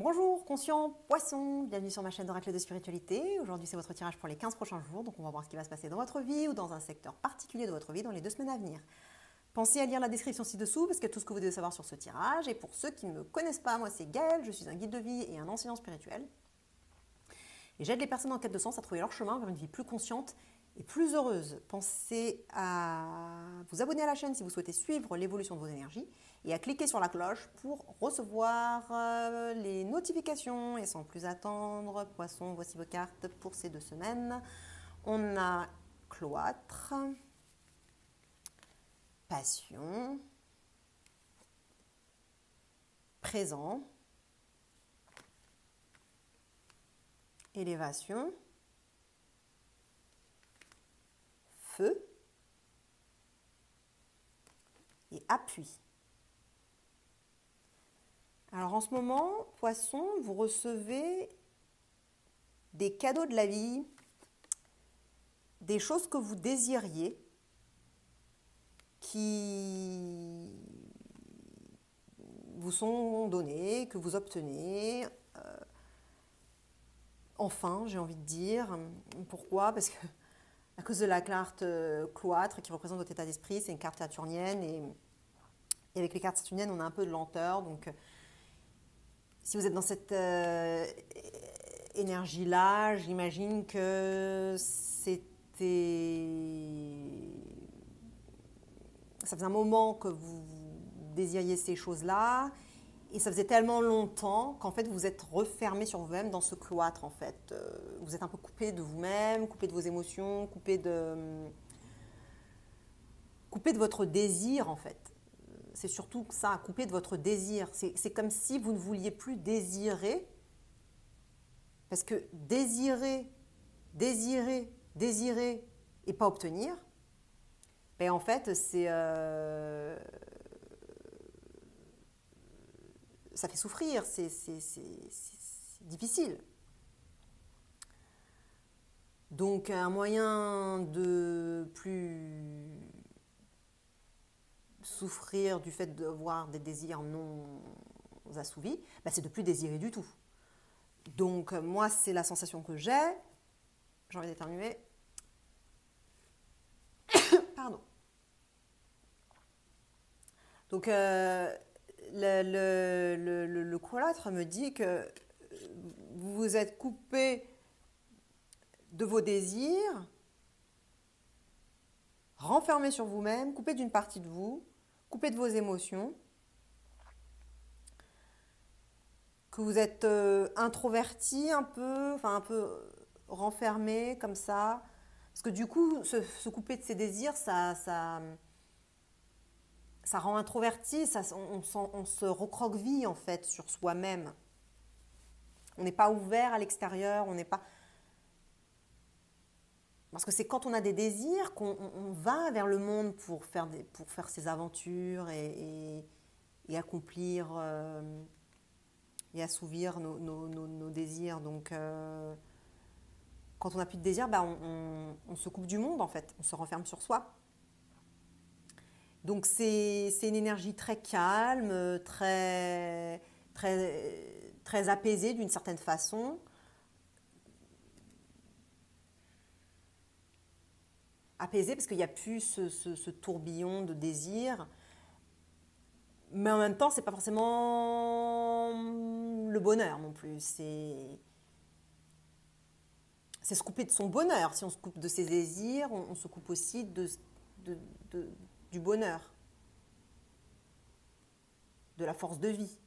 Bonjour, conscient poisson, bienvenue sur ma chaîne d'oracle de spiritualité. Aujourd'hui, c'est votre tirage pour les 15 prochains jours, donc on va voir ce qui va se passer dans votre vie ou dans un secteur particulier de votre vie dans les 2 semaines à venir. Pensez à lire la description ci-dessous parce qu'il y a tout ce que vous devez savoir sur ce tirage. Et pour ceux qui ne me connaissent pas, moi c'est Gaëlle, je suis un guide de vie et un enseignant spirituel. Et j'aide les personnes en quête de sens à trouver leur chemin vers une vie plus consciente et plus heureuse. Pensez à vous abonner à la chaîne si vous souhaitez suivre l'évolution de vos énergies et à cliquer sur la cloche pour recevoir les notifications. Et sans plus attendre, poisson, voici vos cartes pour ces 2 semaines. On a cloître, passion, présent, élévation, feu et appui. Alors en ce moment, poisson, vous recevez des cadeaux de la vie, des choses que vous désiriez, qui vous sont données, que vous obtenez. Enfin, j'ai envie de dire. Pourquoi? Parce que à cause de la carte cloître qui représente votre état d'esprit, c'est une carte saturnienne et avec les cartes saturniennes, on a un peu de lenteur. Donc, si vous êtes dans cette énergie-là, j'imagine que ça faisait un moment que vous désiriez ces choses-là et ça faisait tellement longtemps qu'en fait vous êtes refermé sur vous-même dans ce cloître en fait. Vous êtes un peu coupé de vous-même, coupé de vos émotions, coupé de votre désir en fait. C'est surtout ça, coupé de votre désir. C'est comme si vous ne vouliez plus désirer, parce que désirer, désirer, désirer et pas obtenir, ben en fait ça fait souffrir, c'est difficile. Donc un moyen de plus souffrir du fait d'avoir des désirs non assouvis, ben c'est de plus désirer du tout. Donc moi c'est la sensation que j'ai envie d'éternuer. Pardon. Donc le cloître me dit que vous vous êtes coupé de vos désirs, renfermé sur vous-même, coupé d'une partie de vous, coupé de vos émotions, que vous êtes introverti un peu, enfin un peu renfermé comme ça. Parce que du coup, se couper de ses désirs, ça rend introverti, on se recroqueville en fait sur soi-même. On n'est pas ouvert à l'extérieur, on n'est pas... Parce que c'est quand on a des désirs qu'on va vers le monde pour faire ses aventures et accomplir et assouvir nos désirs. Donc, quand on n'a plus de désirs, bah, on se coupe du monde en fait, on se renferme sur soi. Donc, c'est une énergie très calme, très apaisée d'une certaine façon. Apaisé parce qu'il n'y a plus ce tourbillon de désir. Mais en même temps, c'est pas forcément le bonheur non plus. C'est se couper de son bonheur. Si on se coupe de ses désirs, on se coupe aussi du bonheur, de la force de vie.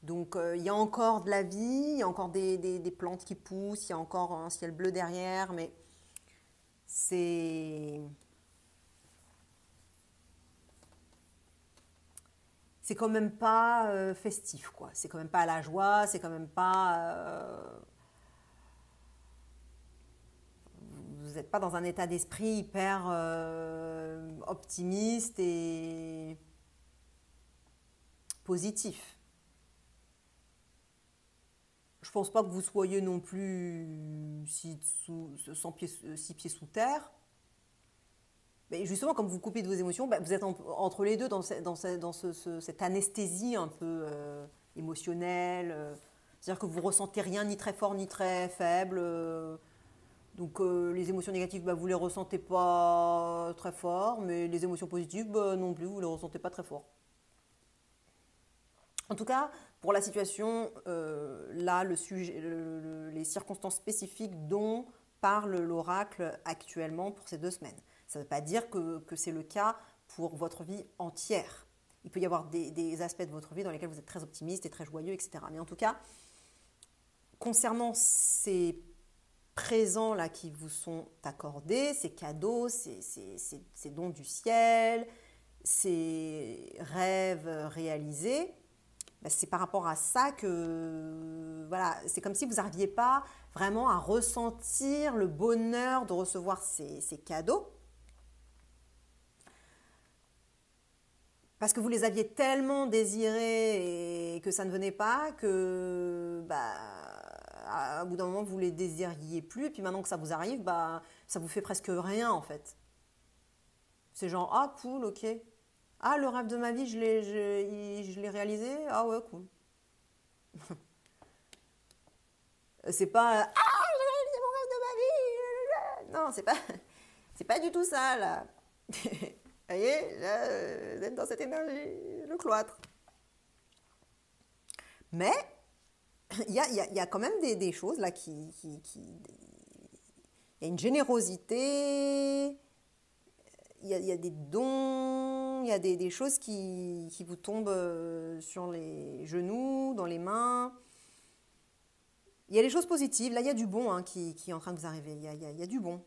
Donc il y a encore de la vie, il y a encore des plantes qui poussent, il y a encore un ciel bleu derrière, mais c'est quand même pas festif, quoi. C'est quand même pas la joie, c'est quand même pas... vous n'êtes pas dans un état d'esprit hyper optimiste et positif. Je ne pense pas que vous soyez non plus 6 pieds sous terre. Mais justement, comme vous coupez de vos émotions, bah, vous êtes entre les deux dans cette anesthésie un peu émotionnelle. C'est-à-dire que vous ressentez rien ni très fort ni très faible. Donc les émotions négatives, bah, vous les ressentez pas très fort, mais les émotions positives, bah, non plus, vous les ressentez pas très fort. En tout cas, pour la situation, là, le sujet, les circonstances spécifiques dont parle l'oracle actuellement pour ces 2 semaines. Ça ne veut pas dire que c'est le cas pour votre vie entière. Il peut y avoir des aspects de votre vie dans lesquels vous êtes très optimiste et très joyeux, etc. Mais en tout cas, concernant ces présents-là qui vous sont accordés, ces cadeaux, ces dons du ciel, ces rêves réalisés, ben c'est par rapport à ça que, voilà, c'est comme si vous n'arriviez pas vraiment à ressentir le bonheur de recevoir ces cadeaux, parce que vous les aviez tellement désirés et que ça ne venait pas, que bah, à bout d'un moment vous les désiriez plus, et puis maintenant que ça vous arrive, bah, ça vous fait presque rien en fait. C'est genre, ah cool, ok. Ah, le rêve de ma vie, je l'ai réalisé, ah ouais, cool. C'est pas, ah, j'ai réalisé mon rêve de ma vie. Non, c'est pas du tout ça là. Vous voyez, là, vous êtes dans cette énergie, le cloître. Mais il y a quand même des choses là il y a une générosité, il y a des dons, il y a des choses qui vous tombent sur les genoux, dans les mains. Il y a des choses positives. Là, il y a du bon hein, qui est en train de vous arriver. Il y a du bon.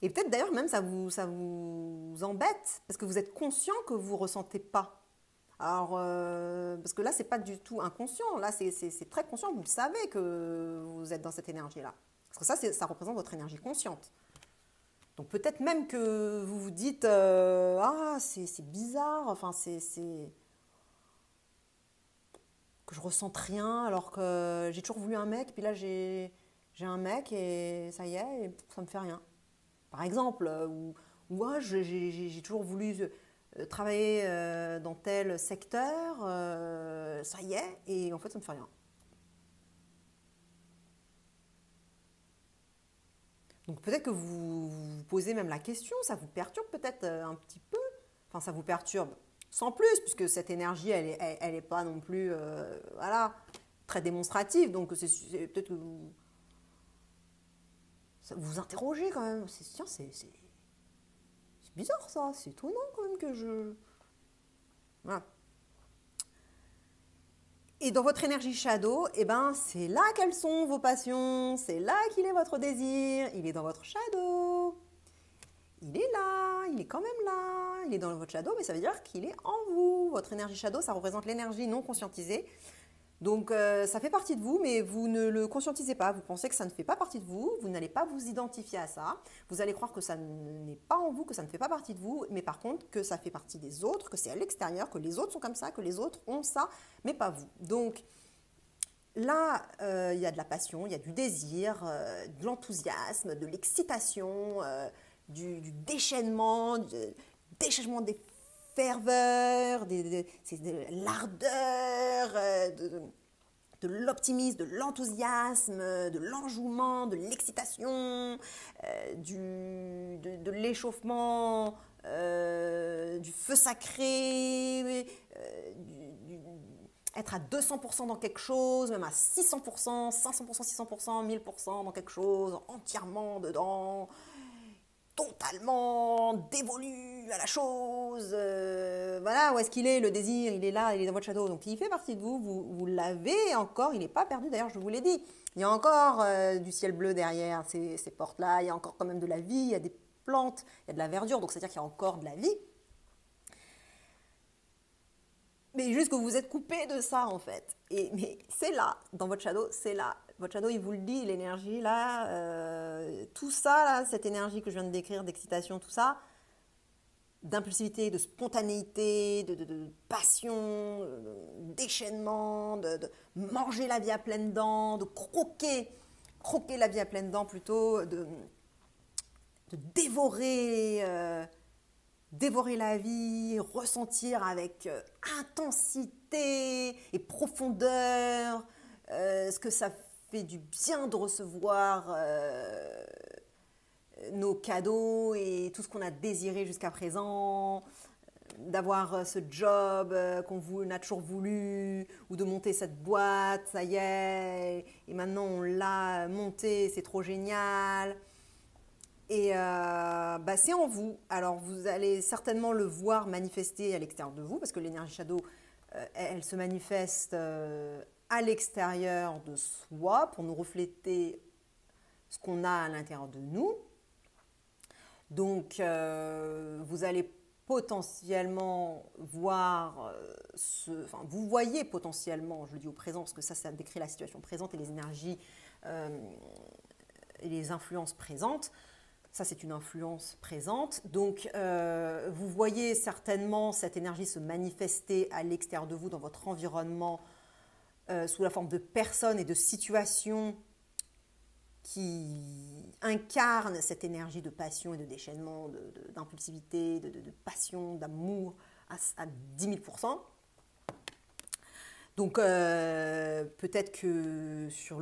Et peut-être d'ailleurs même ça vous embête parce que vous êtes conscient que vous ne ressentez pas. Alors, parce que là, c'est pas du tout inconscient. Là, c'est très conscient. Vous le savez que vous êtes dans cette énergie-là. Parce que ça représente votre énergie consciente. Donc peut-être même que vous vous dites ah, c'est bizarre. Enfin, que je ressente rien alors que j'ai toujours voulu un mec. Puis là, j'ai un mec et ça y est, et ça me fait rien. Par exemple, ou ah, j'ai toujours voulu travailler dans tel secteur, ça y est, et en fait, ça ne me fait rien. Donc peut-être que vous vous posez même la question, ça vous perturbe peut-être un petit peu, enfin ça vous perturbe sans plus, puisque cette énergie, elle est pas non plus, voilà, très démonstrative, donc c'est peut-être que vous vous interrogez quand même, tiens, c'est bizarre ça, c'est étonnant quand même que je... Voilà. Et dans votre énergie shadow, eh ben, c'est là qu'elles sont vos passions, c'est là qu'il est votre désir, il est dans votre shadow. Il est là, il est quand même là, il est dans votre shadow, mais ça veut dire qu'il est en vous. Votre énergie shadow, ça représente l'énergie non conscientisée. Donc ça fait partie de vous, mais vous ne le conscientisez pas. Vous pensez que ça ne fait pas partie de vous, vous n'allez pas vous identifier à ça. Vous allez croire que ça n'est pas en vous, que ça ne fait pas partie de vous, mais par contre que ça fait partie des autres, que c'est à l'extérieur, que les autres sont comme ça, que les autres ont ça, mais pas vous. Donc là, il y a de la passion, il y a du désir, de l'enthousiasme, de l'excitation, du déchaînement, déchaînement des ferveur, de l'ardeur, de l'optimisme, de l'enthousiasme, de l'enjouement, de l'excitation, de l'échauffement, du feu sacré, être à 200% dans quelque chose, même à 600%, 500%, 600%, 1000% dans quelque chose, entièrement dedans, totalement dévolu à la chose. Voilà, où est-ce qu'il est, le désir, il est là, il est dans votre shadow. Donc il fait partie de vous, vous l'avez encore, il n'est pas perdu, d'ailleurs je vous l'ai dit. Il y a encore du ciel bleu derrière ces portes-là, il y a encore quand même de la vie, il y a des plantes, il y a de la verdure, donc c'est-à-dire qu'il y a encore de la vie. Mais juste que vous êtes coupé de ça en fait. Mais c'est là, dans votre shadow, c'est là. Votre shadow, il vous le dit, l'énergie là, tout ça, là, cette énergie que je viens de décrire, d'excitation, tout ça, d'impulsivité, de spontanéité, de passion, de déchaînement, de manger la vie à pleines dents, de croquer la vie à pleines dents plutôt, de dévorer dévorer la vie, ressentir avec intensité et profondeur ce que ça fait du bien de recevoir nos cadeaux et tout ce qu'on a désiré jusqu'à présent, d'avoir ce job qu'on a toujours voulu, ou de monter cette boîte, ça y est, et maintenant on l'a monté, c'est trop génial. Et c'est en vous. Alors vous allez certainement le voir manifester à l'extérieur de vous, parce que l'énergie shadow, elle se manifeste à l'extérieur de soi pour nous refléter ce qu'on a à l'intérieur de nous. Donc vous allez potentiellement voir, vous voyez potentiellement, je le dis au présent, parce que ça décrit la situation présente et les énergies et les influences présentes. Ça, c'est une influence présente. Donc, vous voyez certainement cette énergie se manifester à l'extérieur de vous, dans votre environnement, sous la forme de personnes et de situations qui incarnent cette énergie de passion et de déchaînement, d'impulsivité, de passion, d'amour à 10 000%. Donc, peut-être que sur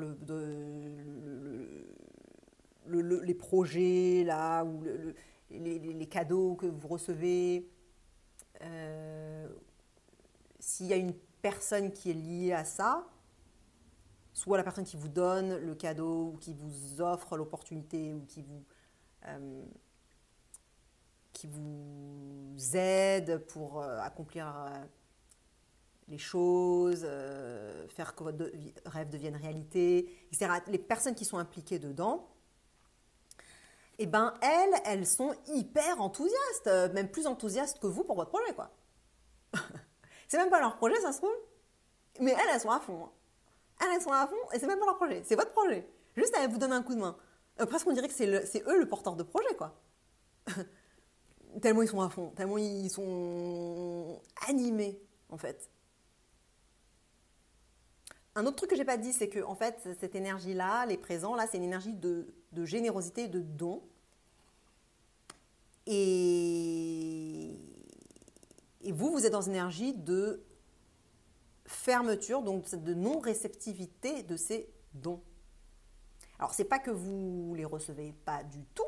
les projets là, ou les cadeaux que vous recevez, s'il y a une personne qui est liée à ça, soit la personne qui vous donne le cadeau, ou qui vous offre l'opportunité, ou qui vous aide pour accomplir les choses, faire que votre rêve devienne réalité, etc. Les personnes qui sont impliquées dedans, eh ben elles sont hyper enthousiastes, même plus enthousiastes que vous pour votre projet, quoi. C'est même pas leur projet, ça se trouve, mais elles sont à fond. Hein. Elles sont à fond et c'est même pas leur projet, c'est votre projet. Juste elles vous donnent un coup de main. Presque on dirait que c'est eux le porteur de projet, quoi. Tellement ils sont à fond, tellement ils sont animés, en fait. Un autre truc que j'ai pas dit, c'est que en fait, cette énergie-là, les présents, là, c'est une énergie de générosité, de don. Et vous êtes dans une énergie de fermeture, donc de non-réceptivité de ces dons. Alors, c'est pas que vous les recevez pas du tout,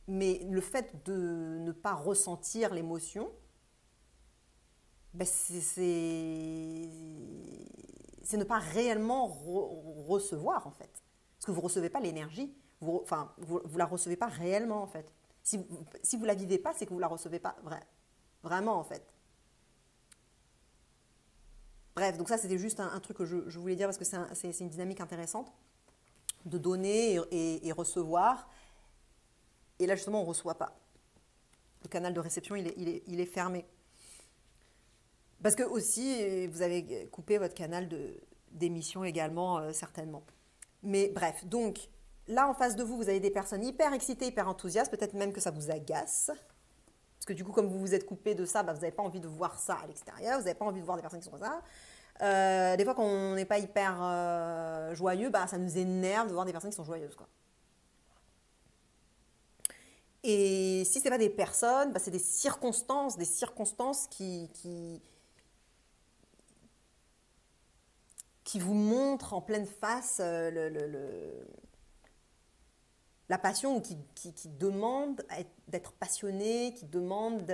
mais le fait de ne pas ressentir l'émotion, c'est ne pas réellement recevoir, en fait. Parce que vous ne recevez pas l'énergie, vous la recevez pas réellement, en fait. Si vous la vivez pas, c'est que vous la recevez pas vraiment, en fait. Bref, donc ça, c'était juste un truc que je voulais dire parce que c'est une dynamique intéressante de donner et recevoir. Et là, justement, on ne reçoit pas. Le canal de réception, il est fermé. Parce que aussi, vous avez coupé votre canal d'émission également, certainement. Mais bref, donc, là, en face de vous, vous avez des personnes hyper excitées, hyper enthousiastes. Peut-être même que ça vous agace. Parce que du coup, comme vous vous êtes coupé de ça, vous n'avez pas envie de voir ça à l'extérieur. Vous n'avez pas envie de voir des personnes qui sont comme ça. Des fois, quand on n'est pas hyper joyeux, ça nous énerve de voir des personnes qui sont joyeuses, quoi. Et si ce n'est pas des personnes, c'est des circonstances qui vous montrent en pleine face la passion, ou qui demande d'être passionné, qui demande...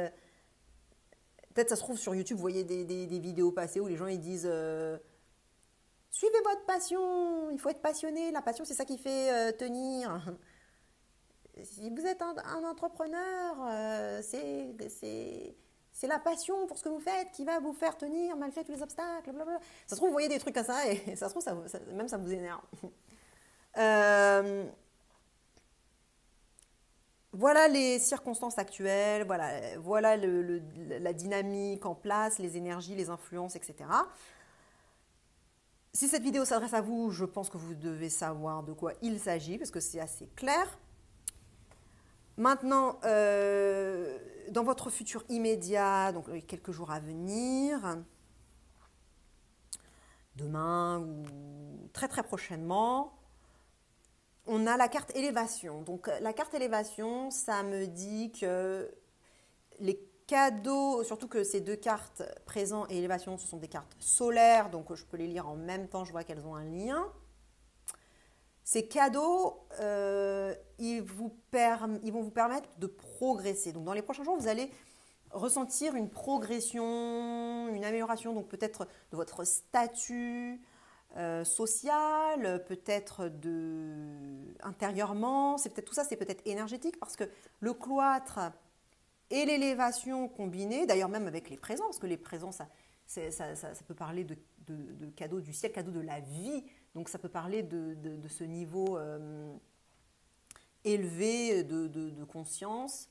Peut-être ça se trouve sur YouTube, vous voyez des vidéos passées où les gens ils disent suivez votre passion, il faut être passionné, la passion c'est ça qui fait tenir. Si vous êtes un entrepreneur, c'est la passion pour ce que vous faites qui va vous faire tenir malgré tous les obstacles, blablabla. Ça se trouve, vous voyez des trucs comme ça et ça se trouve, même ça vous énerve. Voilà les circonstances actuelles, voilà la dynamique en place, les énergies, les influences, etc. Si cette vidéo s'adresse à vous, je pense que vous devez savoir de quoi il s'agit, parce que c'est assez clair. Maintenant, dans votre futur immédiat, donc quelques jours à venir, demain ou très très prochainement, on a la carte élévation. Donc la carte élévation, ça me dit que Les cadeaux, surtout que ces deux cartes, présent et élévation, ce sont des cartes solaires, donc je peux les lire en même temps, je vois qu'elles ont un lien. Ces cadeaux, ils vont vous permettre de progresser. Donc dans les prochains jours, vous allez ressentir une progression, une amélioration, donc peut-être de votre statut social, peut-être intérieurement, c'est peut-être tout ça, c'est peut-être énergétique parce que le cloître et l'élévation combinée, d'ailleurs même avec les présents, parce que les présents, ça peut parler de cadeaux du ciel, cadeaux de la vie, donc ça peut parler de ce niveau élevé de conscience.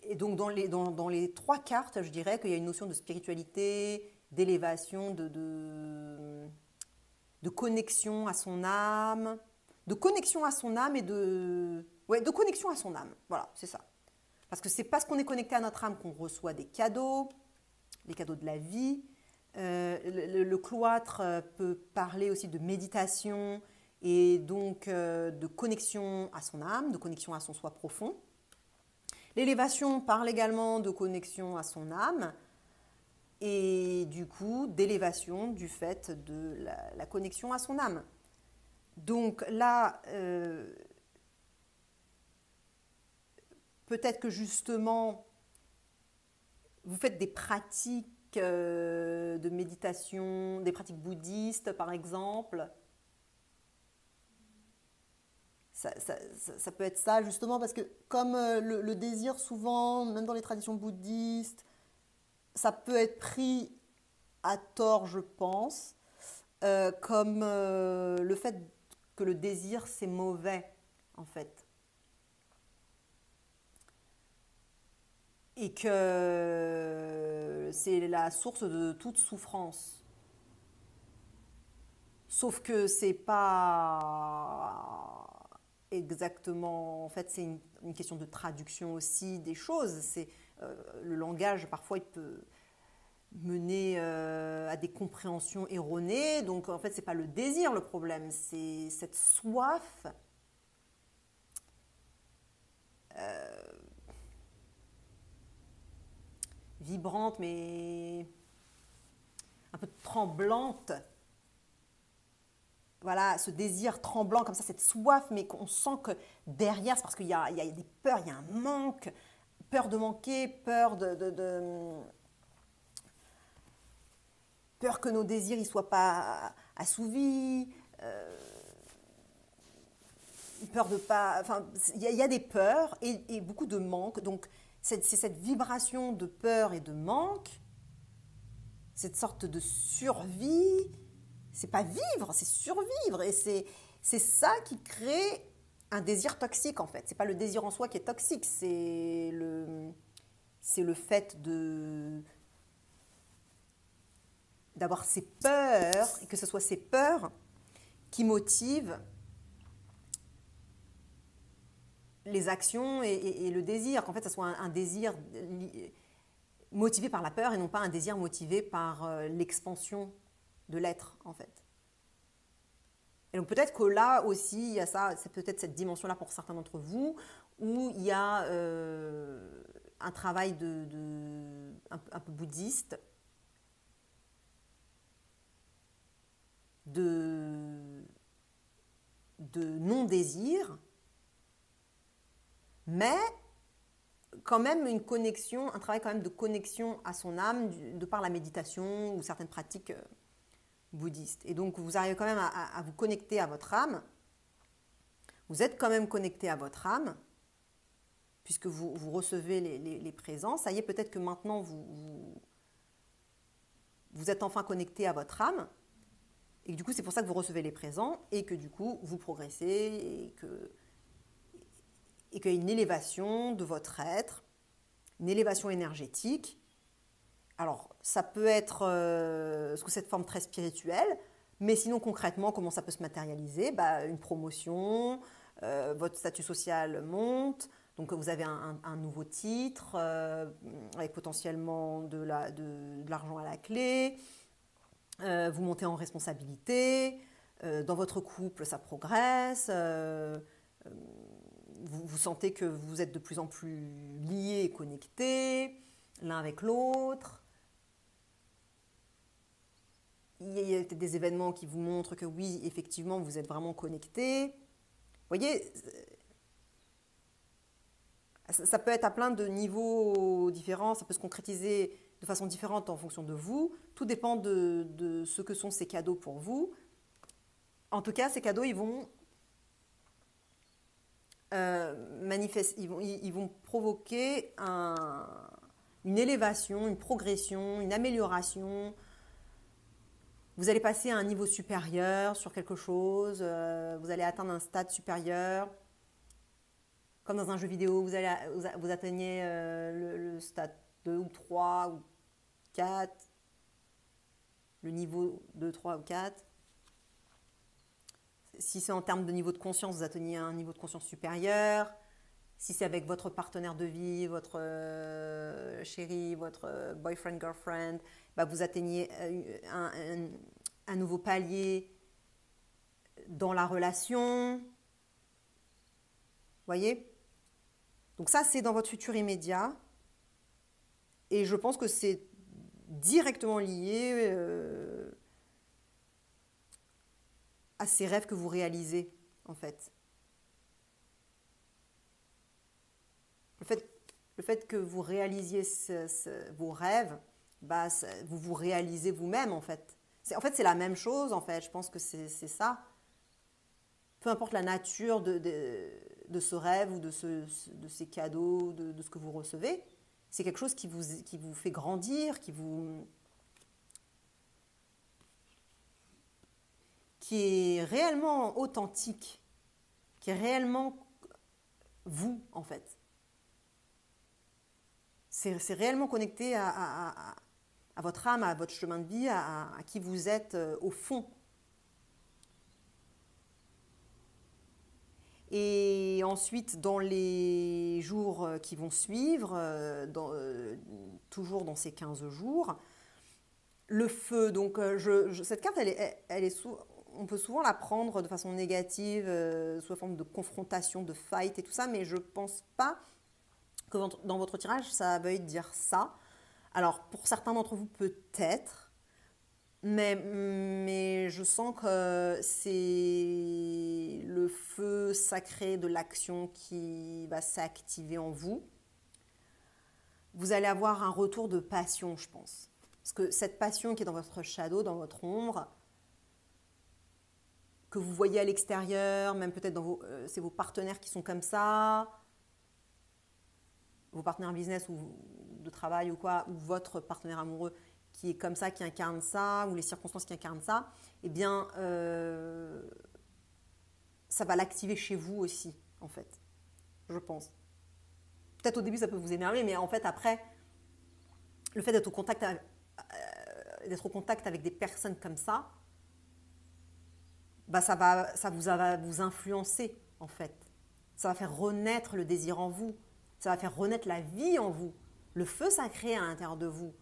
Et donc dans les trois cartes, je dirais qu'il y a une notion de spiritualité, d'élévation, de connexion à son âme, de connexion à son âme et de connexion à son âme. Voilà, c'est ça. Parce que c'est parce qu'on est connecté à notre âme qu'on reçoit des cadeaux, les cadeaux de la vie. Le cloître peut parler aussi de méditation et donc de connexion à son âme, de connexion à son soi profond. L'élévation parle également de connexion à son âme et du coup d'élévation du fait de la connexion à son âme. Donc là, peut-être que justement, vous faites des pratiques de méditation, des pratiques bouddhistes par exemple. Ça peut être ça justement parce que comme le désir souvent, même dans les traditions bouddhistes, ça peut être pris à tort je pense, comme le fait que le désir c'est mauvais en fait. Et que c'est la source de toute souffrance. Sauf que c'est pas exactement. En fait, c'est une question de traduction aussi des choses. Le langage, parfois, il peut mener à des compréhensions erronées. Donc, en fait, c'est pas le désir le problème, c'est cette soif vibrante, mais un peu tremblante. Voilà, ce désir tremblant comme ça, cette soif, mais qu'on sent que derrière, c'est parce qu'il y a des peurs, il y a un manque, peur de manquer, peur que nos désirs ne soient pas assouvis, peur de pas... Enfin, il y a des peurs et beaucoup de manque. Donc, c'est cette vibration de peur et de manque, cette sorte de survie. C'est pas vivre, c'est survivre. Et c'est ça qui crée un désir toxique, en fait. C'est pas le désir en soi qui est toxique, c'est le fait d'avoir ces peurs, et que ce soit ces peurs qui motivent les actions et le désir, qu'en fait, ça soit un désir motivé par la peur et non pas un désir motivé par l'expansion de l'être, en fait. Et donc peut-être que là aussi, il y a ça, c'est peut-être cette dimension-là pour certains d'entre vous, où il y a un travail un peu bouddhiste, de, de non-désir, mais quand même une connexion, un travail quand même de connexion à son âme, de par la méditation ou certaines pratiques bouddhistes. Et donc vous arrivez quand même à vous connecter à votre âme. Vous êtes quand même connecté à votre âme, puisque vous recevez les présents. Ça y est, peut-être que maintenant vous êtes enfin connecté à votre âme. Et du coup, c'est pour ça que vous recevez les présents et que du coup, vous progressez et qu'il y a une élévation de votre être, une élévation énergétique. Alors, ça peut être sous cette forme très spirituelle, mais sinon, concrètement, comment ça peut se matérialiser? Une promotion, votre statut social monte, donc vous avez un nouveau titre, avec potentiellement de l'argent à la clé, vous montez en responsabilité, dans votre couple, ça progresse, vous sentez que vous êtes de plus en plus liés et connectés l'un avec l'autre. Il y a des événements qui vous montrent que oui, effectivement, vous êtes vraiment connectés. Vous voyez, ça peut être à plein de niveaux différents, ça peut se concrétiser de façon différente en fonction de vous. Tout dépend de ce que sont ces cadeaux pour vous. En tout cas, ces cadeaux, ils vont ils vont provoquer une élévation, une progression, une amélioration. Vous allez passer à un niveau supérieur sur quelque chose, vous allez atteindre un stade supérieur. Comme dans un jeu vidéo, vous atteignez le stade 2 ou 3 ou 4, le niveau 2, 3 ou 4. Si c'est en termes de niveau de conscience, vous atteignez un niveau de conscience supérieur. Si c'est avec votre partenaire de vie, votre chéri, votre boyfriend, girlfriend, bah vous atteignez un nouveau palier dans la relation. Vous voyez? Donc ça, c'est dans votre futur immédiat. Et je pense que c'est directement lié à ces rêves que vous réalisez, en fait. Le fait que vous réalisiez vos rêves, bah, vous vous réalisez vous-même, en fait. En fait, c'est la même chose, en fait. Je pense que c'est ça. Peu importe la nature de ce rêve ou de ces cadeaux, de ce que vous recevez, c'est quelque chose qui vous fait grandir, qui est réellement authentique, qui est réellement vous, en fait. C'est réellement connecté à votre âme, à votre chemin de vie, à qui vous êtes au fond. Et ensuite, dans les jours qui vont suivre, toujours dans ces 15 jours, le feu, donc cette carte, on peut souvent la prendre de façon négative, sous la forme de confrontation, de fight et tout ça, mais je ne pense pas que dans votre tirage, ça veuille dire ça. Alors, pour certains d'entre vous, peut-être, mais je sens que c'est le feu sacré de l'action qui va s'activer en vous. Vous allez avoir un retour de passion, je pense. Parce que cette passion qui est dans votre shadow, dans votre ombre, que vous voyez à l'extérieur, même peut-être c'est vos partenaires qui sont comme ça, vos partenaires business ou de travail ou quoi, ou votre partenaire amoureux qui est comme ça, qui incarne ça, ou les circonstances qui incarnent ça, eh bien, ça va l'activer chez vous aussi, en fait, je pense. Peut-être au début, ça peut vous énerver, mais en fait, après, le fait d'être au contact avec des personnes comme ça, bah, ça va vous influencer, en fait. Ça va faire renaître le désir en vous. Ça va faire renaître la vie en vous. Le feu sacré à l'intérieur de vous.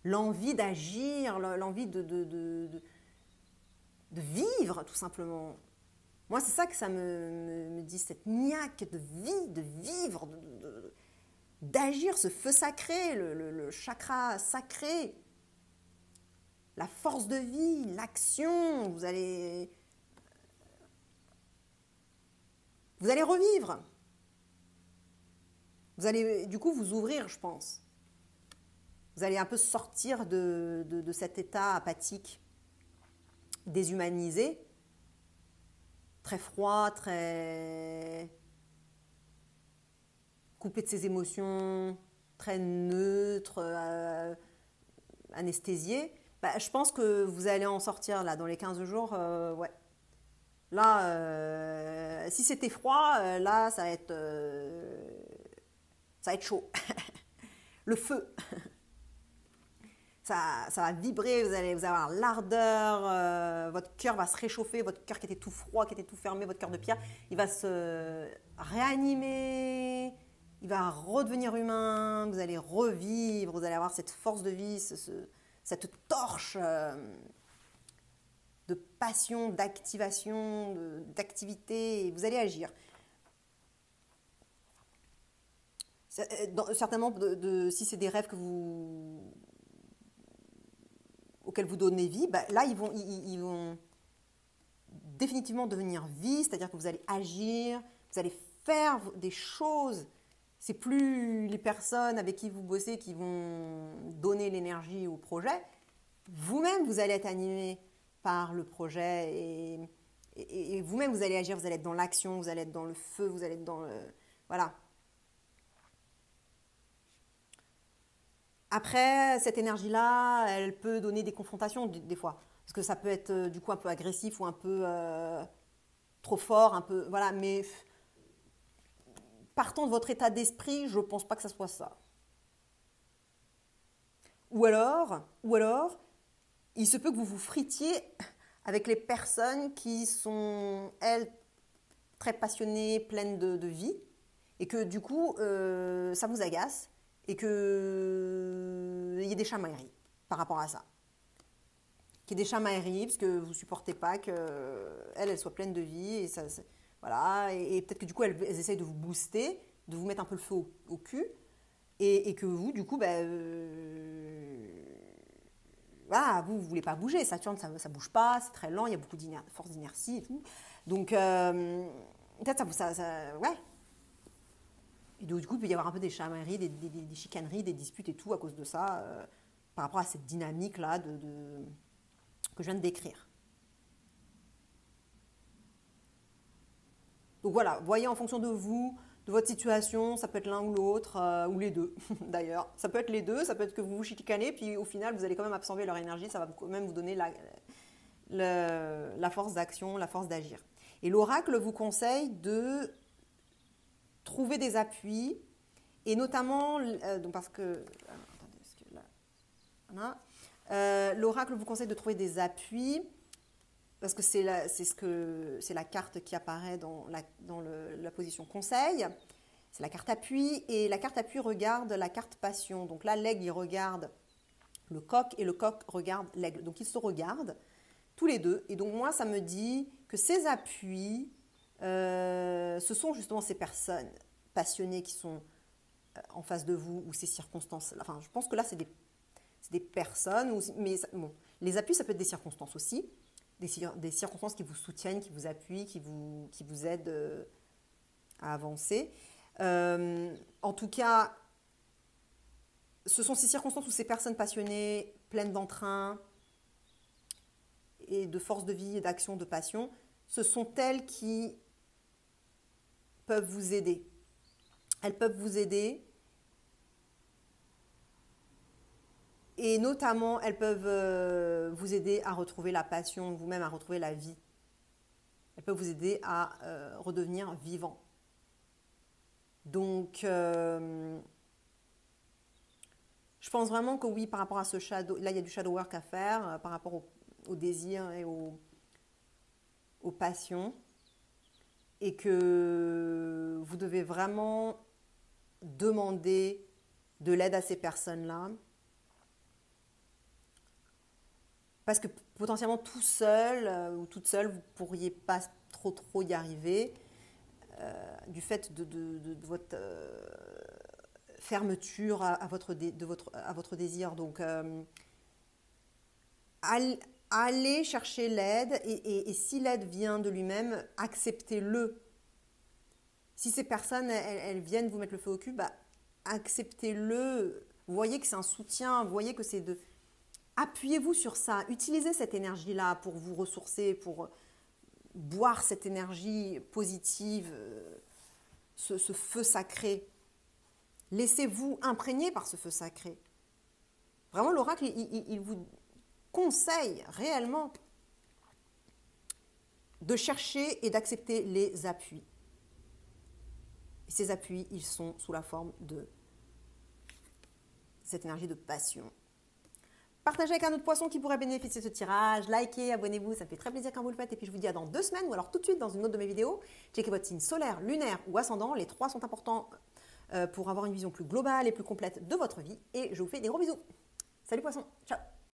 L'envie d'agir, l'envie de vivre, tout simplement. Moi, c'est ça que ça me dit, cette niaque de vie, de vivre, d'agir, ce feu sacré, le chakra sacré, la force de vie, l'action. Vous allez revivre. Vous allez du coup vous ouvrir, je pense. Vous allez un peu sortir de cet état apathique, déshumanisé, très froid, très coupé de ses émotions, très neutre, anesthésié. Bah, je pense que vous allez en sortir là dans les 15 jours. Ouais. Là, si c'était froid, là, ça va être chaud. Le feu. Ça va vibrer, vous allez avoir l'ardeur, votre cœur va se réchauffer, votre cœur qui était tout froid, qui était tout fermé, votre cœur de pierre, il va se réanimer, il va redevenir humain, vous allez revivre, vous allez avoir cette force de vie, cette torche de passion, d'activation, d'activité, et vous allez agir. Certainement, si c'est des rêves auxquels vous donnez vie, bah, là, ils vont définitivement devenir vie, c'est-à-dire que vous allez agir, vous allez faire des choses. C'est plus les personnes avec qui vous bossez qui vont donner l'énergie au projet. Vous-même, vous allez être animé par le projet et vous-même, vous allez agir, vous allez être dans l'action, vous allez être dans le feu, vous allez être dans le... Voilà. Après, cette énergie-là, elle peut donner des confrontations des fois. Parce que ça peut être du coup un peu agressif ou un peu trop fort, un peu... Voilà, mais partant de votre état d'esprit, je ne pense pas que ça soit ça. Ou alors, il se peut que vous vous fritiez avec les personnes qui sont, elles, très passionnées, pleines de vie, et que du coup, ça vous agace, et qu'il y ait des chamailleries par rapport à ça. Qu'il y ait des chamailleries, parce que vous ne supportez pas qu'elles soient pleines de vie, et ça, voilà, et peut-être que du coup, elles essayent de vous booster, de vous mettre un peu le feu au cul, et que vous, du coup, voilà, vous ne voulez pas bouger. Saturne, ça ne bouge pas, c'est très lent, il y a beaucoup de force d'inertie et tout. Donc, peut-être ouais. Et donc, du coup, il peut y avoir un peu des chamailleries, des chicaneries, des disputes et tout à cause de ça, par rapport à cette dynamique-là que je viens de décrire. Donc voilà, voyez en fonction de vous, de votre situation, ça peut être l'un ou l'autre, ou les deux d'ailleurs. Ça peut être les deux, ça peut être que vous vous chicanez, puis au final, vous allez quand même absorber leur énergie, ça va quand même vous donner la force d'action, la force d'agir. Et l'oracle vous conseille de trouver des appuis, et notamment, parce que... attendez, parce que là... Voilà. L'oracle vous conseille de trouver des appuis, parce que c'est la carte qui apparaît dans la position conseil. C'est la carte appui, et la carte appui regarde la carte passion. Donc là, l'aigle, il regarde le coq, et le coq regarde l'aigle. Donc ils se regardent tous les deux. Et donc moi, ça me dit que ces appuis, ce sont justement ces personnes passionnées qui sont en face de vous, ou ces circonstances. Enfin, je pense que là, c'est des personnes, mais bon, les appuis, ça peut être des circonstances aussi. Des circonstances qui vous soutiennent, qui vous appuient, qui vous aident à avancer. En tout cas, ce sont ces circonstances où ces personnes passionnées, pleines d'entrain et de force de vie et d'action, de passion, ce sont elles qui peuvent vous aider. Elles peuvent vous aider. Et notamment, elles peuvent vous aider à retrouver la passion, vous-même à retrouver la vie. Elles peuvent vous aider à redevenir vivant. Donc, je pense vraiment que oui, par rapport à ce shadow, là il y a du shadow work à faire, par rapport au désir et aux passions. Et que vous devez vraiment demander de l'aide à ces personnes-là. Parce que potentiellement tout seul ou toute seule, vous ne pourriez pas trop y arriver du fait de votre fermeture à votre désir. Donc, allez chercher l'aide et si l'aide vient de lui-même, acceptez-le. Si ces personnes, elles viennent vous mettre le feu au cul, acceptez-le. Voyez que c'est un soutien, voyez que c'est de... Appuyez-vous sur ça, utilisez cette énergie-là pour vous ressourcer, pour boire cette énergie positive, ce feu sacré. Laissez-vous imprégner par ce feu sacré. Vraiment, l'oracle, il vous conseille réellement de chercher et d'accepter les appuis. Et ces appuis, ils sont sous la forme de cette énergie de passion. Partagez avec un autre poisson qui pourrait bénéficier de ce tirage, likez, abonnez-vous, ça me fait très plaisir quand vous le faites. Et puis je vous dis à dans 2 semaines ou alors tout de suite dans une autre de mes vidéos. Checkez votre signe solaire, lunaire ou ascendant, les 3 sont importants pour avoir une vision plus globale et plus complète de votre vie. Et je vous fais des gros bisous. Salut poisson, ciao.